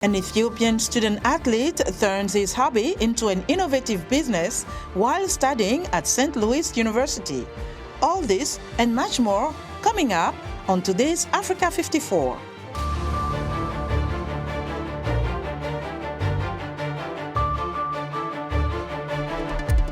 An Ethiopian student athlete turns his hobby into an innovative business while studying at St. Louis University. All this and much more coming up on today's Africa 54.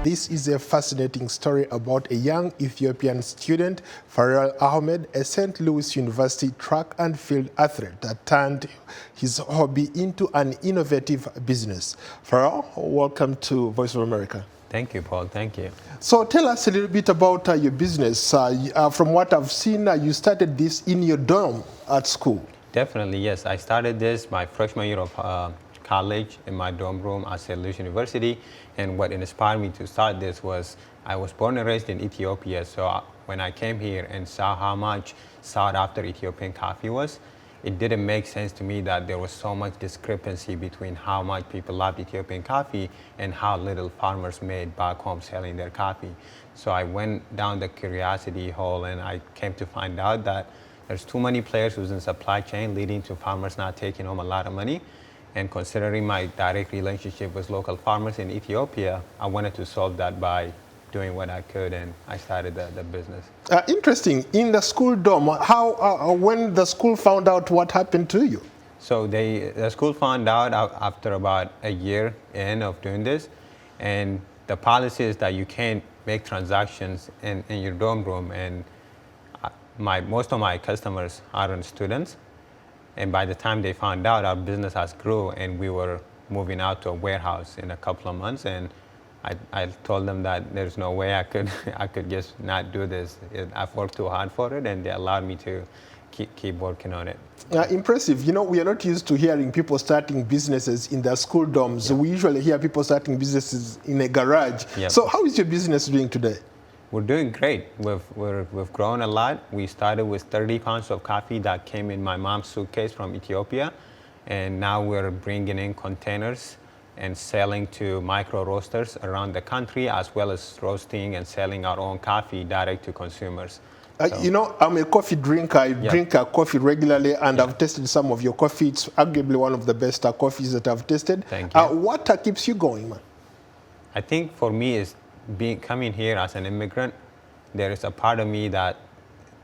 This is a fascinating story about a young Ethiopian student, Firaol Ahmed, a St. Louis University track and field athlete that turned his hobby into an innovative business. Firaol, welcome to Voice of America. Thank you, Paul. Thank you. So tell us a little bit about your business. From what I've seen, you started this in your dorm at school. Definitely, yes. I started this my freshman year of college in my dorm room at St. Louis University. And what inspired me to start this was I was born and raised in Ethiopia. So when I came here and saw how much sought after Ethiopian coffee was, it didn't make sense to me that there was so much discrepancy between how much people loved Ethiopian coffee and how little farmers made back home selling their coffee. So I went down the curiosity hole and I came to find out that there's too many players within supply chain leading to farmers not taking home a lot of money. And considering my direct relationship with local farmers in Ethiopia, I wanted to solve that by doing what I could, and I started the business. Interesting. In the school dorm, when the school found out, what happened to you? So the school found out after about a year in of doing this, and the policy is that you can't make transactions in your dorm room, and most of my customers aren't students. And by the time they found out, our business has grew, and we were moving out to a warehouse in a couple of months. And I told them that there's no way I could just not do this. I've worked too hard for it, and they allowed me to keep working on it. Impressive. You know, we are not used to hearing people starting businesses in their school dorms. Yep. We usually hear people starting businesses in a garage. Yep. So how is your business doing today? We're doing great. We've grown a lot. We started with 30 pounds of coffee that came in my mom's suitcase from Ethiopia. And now we're bringing in containers and selling to micro roasters around the country, as well as roasting and selling our own coffee direct to consumers. You know, I'm a coffee drinker. I drink coffee regularly, and I've tasted some of your coffee. It's arguably one of the best coffees that I've tasted. Thank you. What keeps you going, man? I think for me is coming here as an immigrant. There is a part of me that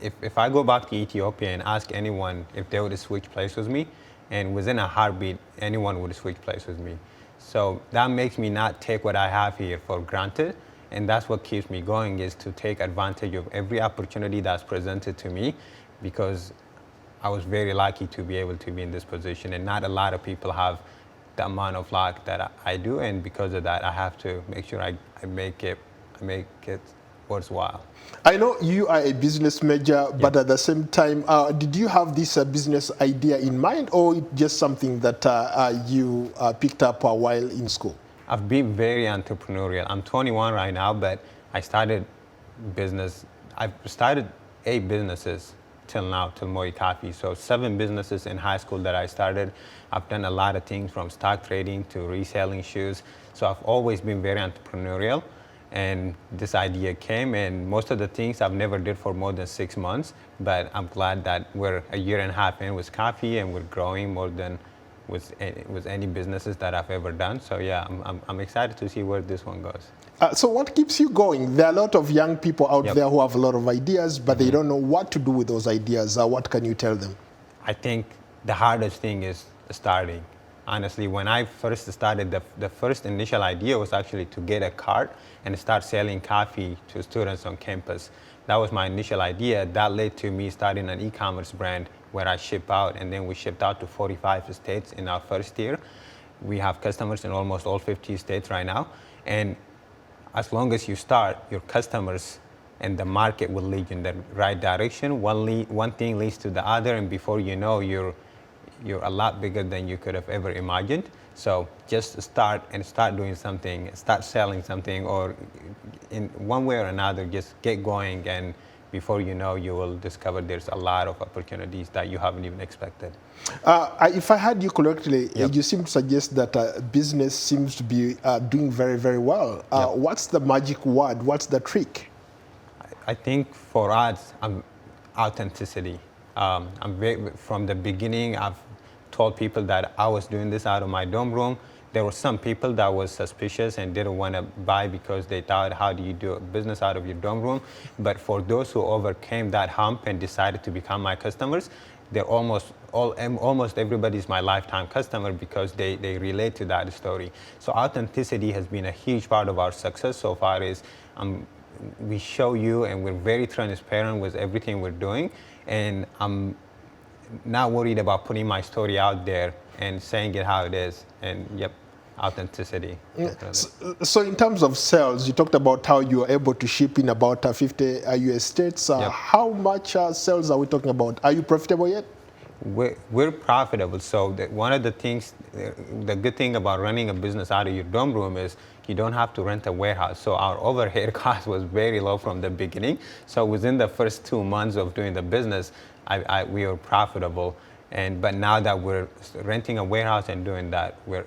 if I go back to Ethiopia and ask anyone if they would switch place with me, and within a heartbeat, anyone would switch place with me. So that makes me not take what I have here for granted. And that's what keeps me going, is to take advantage of every opportunity that's presented to me, because I was very lucky to be able to be in this position, and not a lot of people have the amount of luck that I do, and because of that, I have to make sure I make it worthwhile. I know you are a business major, but at the same time, did you have this business idea in mind, or just something that you picked up while in school? I've been very entrepreneurial. I'm 21 right now, but I started business. I've started 8 businesses till now, till Moii Coffee. So 7 businesses in high school that I started. I've done a lot of things, from stock trading to reselling shoes. So I've always been very entrepreneurial. And this idea came, and most of the things I've never did for more than 6 months. But I'm glad that we're a year and a half in with coffee, and we're growing more than with any businesses that I've ever done. So yeah, I'm excited to see where this one goes. So what keeps you going? There are a lot of young people out there who have a lot of ideas, but they don't know what to do with those ideas. What can you tell them? I think the hardest thing is starting. Honestly, when I first started, the first initial idea was actually to get a cart and start selling coffee to students on campus. That was my initial idea. That led to me starting an e-commerce brand where I ship out, and then we shipped out to 45 states in our first year. We have customers in almost all 50 states right now. And as long as you start, your customers and the market will lead you in the right direction. One thing leads to the other, and before you know, you're a lot bigger than you could have ever imagined. So just start doing something, start selling something, or in one way or another, just get going, and before you know, you will discover there's a lot of opportunities that you haven't even expected. If I heard you correctly, you seem to suggest that business seems to be doing very, very well. What's the magic word? What's the trick? I think for us, authenticity. From the beginning, I've told people that I was doing this out of my dorm room. There were some people that was suspicious and didn't want to buy because they thought, how do you do a business out of your dorm room? But for those who overcame that hump and decided to become my customers, they're almost everybody's my lifetime customer because they relate to that story. So authenticity has been a huge part of our success so far. Is we show you and we're very transparent with everything we're doing, and I'm not worried about putting my story out there and saying it how it is. And yep, authenticity. So in terms of sales, you talked about how you are able to ship in about 50 US states. Yep. How much sales are we talking about? Are you profitable yet? We're profitable. So one of the things, the good thing about running a business out of your dorm room is you don't have to rent a warehouse. So our overhead cost was very low from the beginning. So within the first 2 months of doing the business, we were profitable. But now that we're renting a warehouse and doing that, we are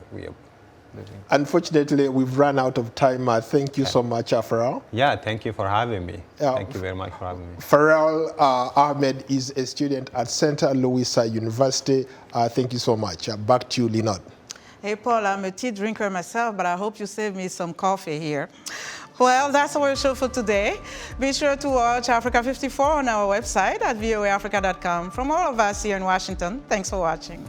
living. Unfortunately, we've run out of time. Thank you so much, Firaol. Yeah, thank you for having me. Thank you very much for having me. Firaol Ahmed is a student at St. Louis University. Thank you so much. Back to you, Linod. Hey, Paul, I'm a tea drinker myself, but I hope you save me some coffee here. Well, that's our show for today. Be sure to watch Africa 54 on our website at voaafrica.com. From all of us here in Washington, thanks for watching.